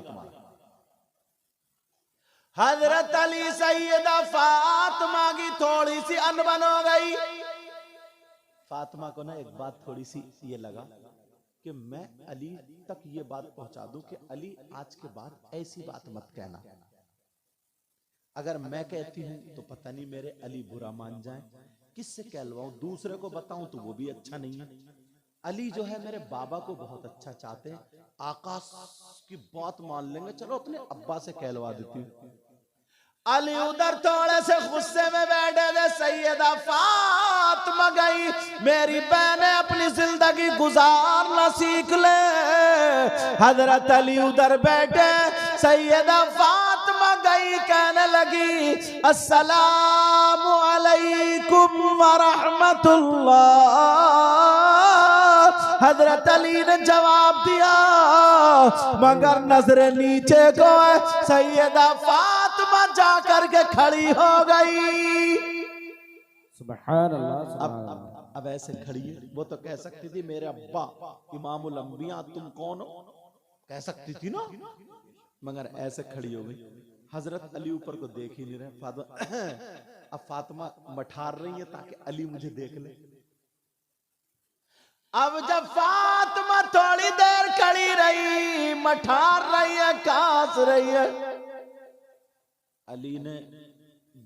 तुम्हारा। हजरत अली सैयदा फातिमा की थोड़ी सी अनबन हो गई। फातिमा को ना एक बात थोड़ी सी ये लगा कि मैं अली तक ये बात पहुंचा दूं कि अली आज के बाद ऐसी बात मत कहना, अगर मैं कहती हूं तो पता नहीं मेरे अली बुरा मान जाए, किससे कहलवाऊं, दूसरे को बताऊं तो वो भी अच्छा नहीं है। अली जो है मेरे बाबा को बहुत अच्छा चाहते हैं, आकाश की बात मान लेंगे, चलो अपने अब्बा से कहलवा देती हूँ। अली उधर थोड़े से गुस्से में बैठे थे, सैयदा फातिमा गई, मेरी बहनें अपनी जिंदगी गुजारना सीख ले। हजरत अली उधर बैठे, सैयदा फातिमा गई, कहने लगी अस्सलामु अलैकुम व रहमतुल्लाह। हजरत अली ने जवाब दिया, मगर नजरे नीचे को है। सैयदा फातिमा जा करके खड़ी हो गई। सुभान अल्लाह। अब ऐसे खड़ी है, वो तो कह सकती थी मेरे अब्बा इमामुल अंबिया तुम कौन हो, कह सकती थी ना, मगर ऐसे खड़ी हो गई। हजरत अली ऊपर को देख ही नहीं रहे। फातिमा अब फातिमा मठार रही है ताकि अली मुझे देख ले। अब जब फातिमा थोड़ी देर खड़ी रही, मठार रही है, कांस रही है, अली ने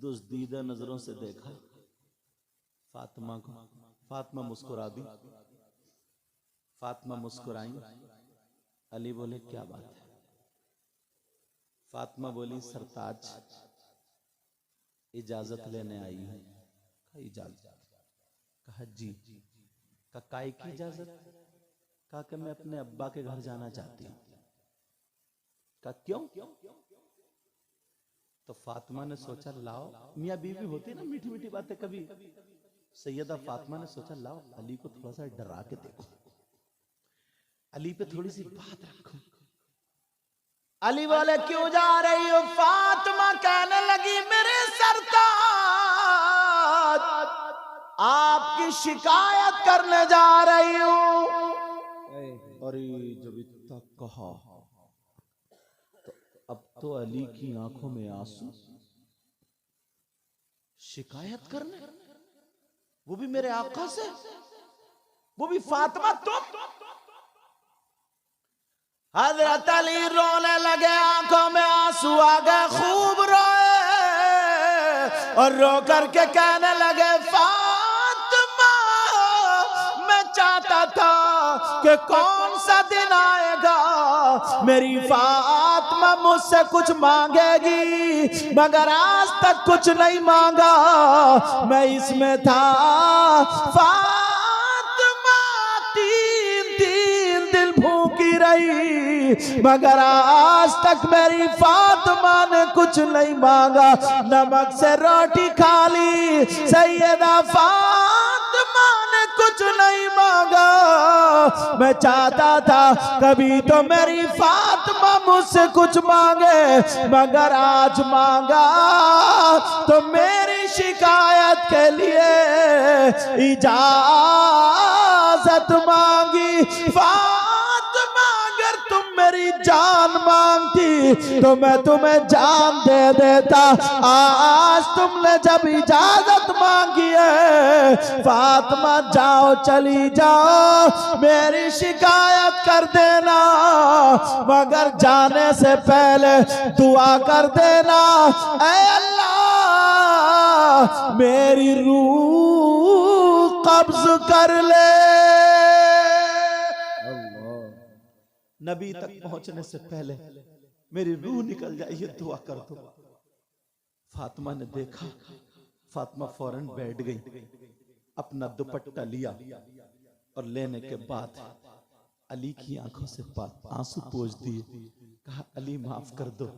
दुज़दीदा नजरों से देखा फातिमा को। फातिमा मुस्कुरा दी, फातिमा मुस्कुराई। अली बोले क्या बात है? फातिमा बोली सरताज इजाजत लेने आई हूं। इजाजत? कहा जी। काय की इजाजत? कहा कि मैं अपने अब्बा के घर जाना चाहती हूँ। कहा क्यों? तो फातिमा ने सोचा लाओ, मियाँ बीवी होती ना मीठी मीठी बातें कभी। सैयदा फातिमा ने सोचा लाओ अली को थोड़ा सा डरा के देखो, अली पे थोड़ी सी बात रखो। अली बोले क्यों जा रही हो? फातिमा कहने लगी मेरे सरताज आपकी शिकायत करने जा रही हूं। अरे जब इतना कहा तो अब तो अली की आंखों में आंसू। शिकायत करने, वो भी मेरे आका से, वो भी फातिमा तुम? हजरत अली रोने लगे, आंखों में आंसू आ गए, खूब रोए और रो करके कहने लगे फातिमा मैं चाहता था कि कौन सा दिन आएगा मेरी फातिमा मुझसे कुछ मांगेगी, मगर आज तक कुछ नहीं मांगा। मैं इसमें था फातिमा 3 दिन भूखी रही, मगर आज तक मेरी फातिमा ने कुछ नहीं मांगा, नमक से रोटी खा ली। सैयदा फातिमा ने कुछ नहीं मांगा। मैं चाहता था कभी तो मेरी फातिमा मुझसे कुछ मांगे, मगर आज मांगा तो मेरी शिकायत के लिए इजाजत मांगी। फातिमा अगर तुम मेरी जान मांगती तो मैं तुम्हें जान दे देता, आज तुमने जब इजाजत मांगी है फातिमा जाओ चली जाओ, मेरी शिकायत कर देना, मगर जाने से पहले दुआ कर देना ऐ अल्लाह मेरी रूह कब्ज कर ले। नबी तक पहुंचने से पहले मेरी रूह निकल जाए, ये दुआ कर दो। फातिमा ने देखा, फातिमा फौरन बैठ गई, अपना दुपट्टा लिया और लेने के बाद अली की आंखों से आंसू पोंछ दिए। कहा अली माफ कर दो।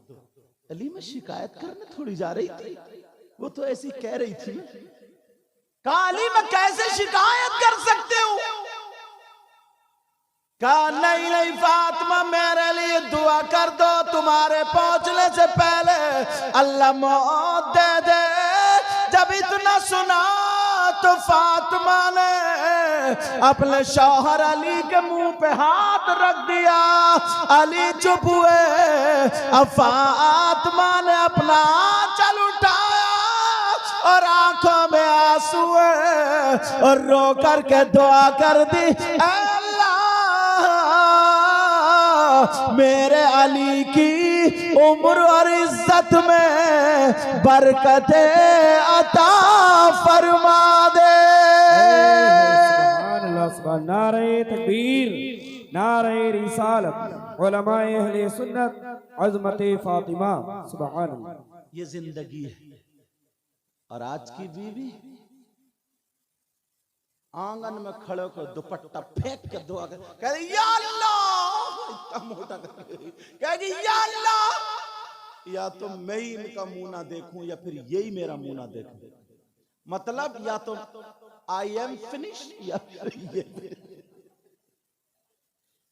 अली मैं शिकायत करने थोड़ी जा रही थी, वो तो ऐसी कह रही थी। कहा अली मैं कैसे शिकायत कर सकते हूँ? कहा नहीं नहीं फातिमा मेरे लिए दुआ कर दो, तुम्हारे पहुंचने से पहले अल्लाह मौत दे दे। जब इतना सुना तो फातिमा ने अपने शौहर अली के मुंह पे हाथ रख दिया। अली चुप हुए। अब फातिमा ने अपना आंचल उठाया और आंखों में आंसू और रो करके दुआ कर दी, अल्लाह मेरे अली की उम्र और इज्जत में बरकते अता फरमा दे। सुभान अल्लाह, सुभान नारे तकबीर, नारे रिसालत, उलमाए अहले सुन्नत, अज़मते फातिमा, सुभान अल्लाह। ये जिंदगी है। और आज की बीवी आंगन में खड़े को दुपट्टा फेंक के दुआ कर, कह रही या अल्लाह, इतना मोटा कहेगी या अल्लाह, या तो मैं ही इनका मुंह ना देखूं या फिर यही मेरा मुंह ना देखूं। मतलब या तो आई एम फिनिश या फिर ये।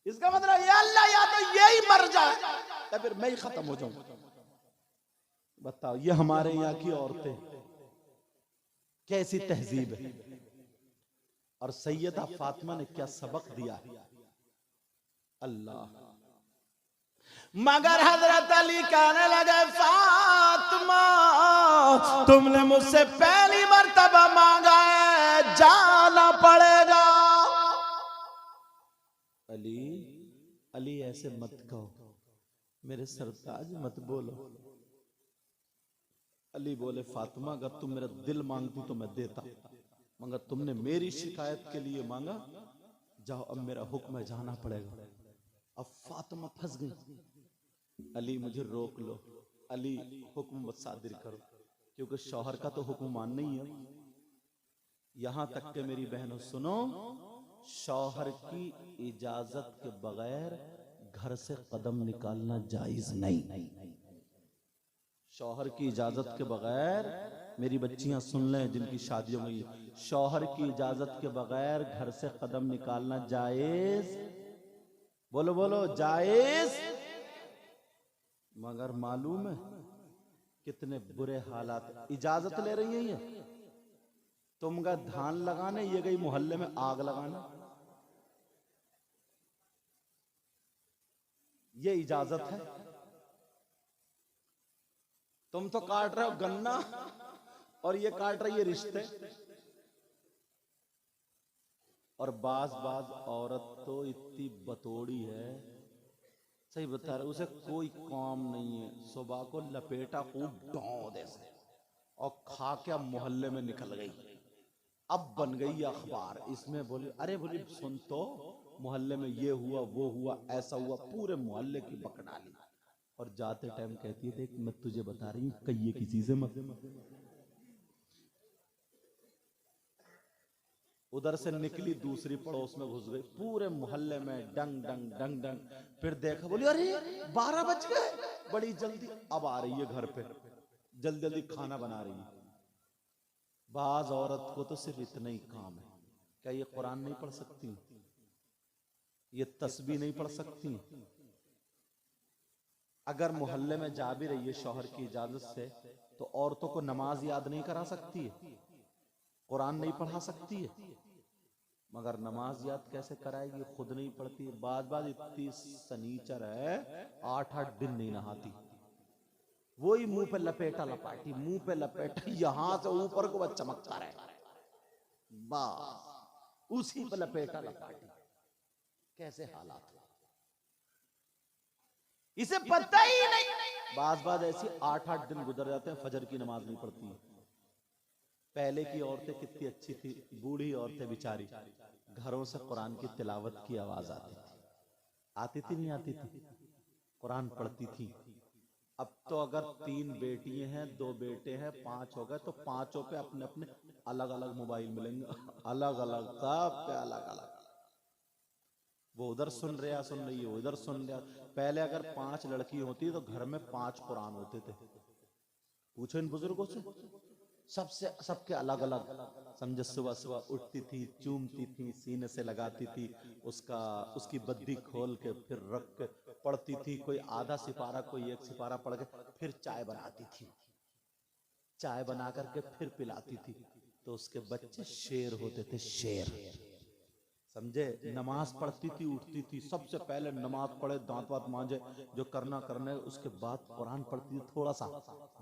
इसका मतलब या अल्लाह या तो यही मर जाए या फिर मैं ही खत्म हो जाऊं। बताओ ये हमारे यहाँ की औरतें कैसी तहजीब है। और सैयदा फातिमा ने क्या सबक दिया है। अल्लाह। मगर हजरत अली कहने लगे, फातिमा तुमने मुझसे पहली मर्तबा मांगा है, जाना पड़ेगा। अली अली ऐसे मत कहो, मेरे सरताज मत बोलो। अली बोले, फातिमा अगर तुम मेरा दिल मांगती तो मैं देता, मगर तुमने मेरी शिकायत के लिए मांगा, जाओ अब मेरा हुक्म है, जाना पड़ेगा। अब फातिमा फंस गई। अली मुझे रोक लो, अली हुक्म मत सादिर करो, क्योंकि शौहर का तो हुक्म मानना ही है। यहां तक के मेरी बहनों सुनो, शौहर की इजाजत के बगैर घर से कदम निकालना जायज नहीं। शौहर की इजाजत के बगैर, मेरी बच्चियां सुन लें जिनकी शादियों में, शौहर की इजाजत के बगैर घर से कदम निकालना जायज, बोलो बोलो जायज। मगर मालूम है कितने बुरे हालात। इजाजत ले रही है ये, तुम गए धान लगाने, ये गई मोहल्ले में आग लगाने। ये इजाजत है। तुम तो काट रहे हो गन्ना और ये काट रही है रिश्ते। और बाज औरत तो इतनी बतौड़ी है, सही बता रहे, उसे कोई काम नहीं है। सुबह को लपेटा खूब डौंदे से और खा के मोहल्ले में निकल गई। अब बन गई अखबार। इसमें बोली, अरे बोली सुन तो, मोहल्ले में ये हुआ वो हुआ ऐसा हुआ, पूरे मोहल्ले की बकडाली। और जाते टाइम कहती है, देख मैं तुझे बता रही हूँ कहिए किसी से मत। उधर से निकली, दूसरी पड़ोस में घुस गई, पूरे मोहल्ले में डंग डंग डंग डंग। फिर देखा, बोली अरे 12 बज गए, बड़ी जल्दी अब आ रही है घर पे, जल्दी जल्दी खाना बना रही है। बाज औरत को तो सिर्फ इतना ही काम है, क्या ये कुरान नहीं पढ़ सकती, ये तस्बीह नहीं पढ़ सकती? अगर मोहल्ले में जा भी रही है शौहर की इजाजत से, तो औरतों को नमाज याद नहीं करा सकती है, कुरान नहीं पढ़ा सकती है। मगर नमाज याद कैसे कराएगी, खुद नहीं पढ़ती। बाज इतनी सनीचर है, 8-8 दिन नहीं नहाती। वही मुंह पे लपेटा लपाटी, मुंह पे लपेटा, यहां से ऊपर को बस चमकता रहे, बस उसी पे लपेटा लपाटी। कैसे हालात, इसे पता ही नहीं। बाज ऐसी 8-8 दिन गुजर जाते हैं, फजर की नमाज नहीं पढ़ती। पहले की औरतें कितनी अच्छी थी, बूढ़ी औरतें बेचारी, घरों से कुरान की तिलावत की आवाज आती थी नहीं आती थी, कुरान पढ़ती थी। अब तो अगर 3 बेटियां हैं, 2 बेटे हैं, 5 हो गए, तो 5 पे अपने अपने अलग अलग मोबाइल मिलेंगे, अलग अलग, सब पे अलग अलग। वो उधर सुन रही है, उधर सुन रहा। पहले अगर 5 लड़की होती तो घर में 5 कुरान होते थे। पूछो इन बुजुर्गों से, सबके अलग अलग। समझे, सुबह सुबह उठती थी, चूमती थी, सीने से लगाती थी, उसकी बद्दी खोल के फिर रख के पढ़ती थी। कोई आधा सिपारा, कोई 1 सिपारा पढ़ के फिर चाय बनाती थी, चाय बना करके फिर पिलाती थी, तो उसके बच्चे शेर होते थे, शेर। समझे? नमाज पढ़ती थी, उठती थी, सबसे पहले नमाज पढ़े, दांत वात मांजे, जो करना करने, उसके बाद कुरान पढ़ती थी थोड़ा सा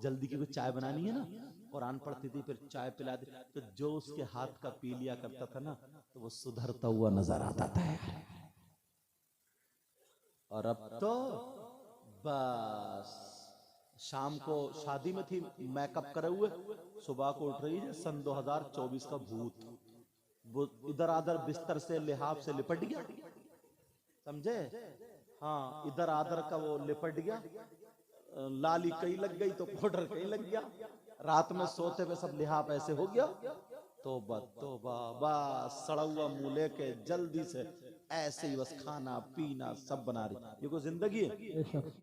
जल्दी, क्योंकि चाय बनानी है ना, कुरान पढ़ती थी, फिर चाय पिलाती। तो जो उसके हाथ का पी लिया करता था ना, तो वो सुधरता हुआ नजर आता था। और अब तो बस शाम को शादी में थी, मेकअप करे हुए, सुबह को उठ रही है, सन 2024 का भूत, वो इधर आधर बिस्तर से लिहाफ से लिपट गया। समझे? हाँ, इधर आधर का वो लिपट गया, लाली कहीं लग गई तो पाउडर कहीं लग गया, रात में सोते हुए सब लिहाफ ऐसे हो गया। तोबा तोबा, बस सड़ा हुआ मुंह लेके जल्दी से ऐसे ही बस खाना पीना सब बना रही। ये कोई जिंदगी है?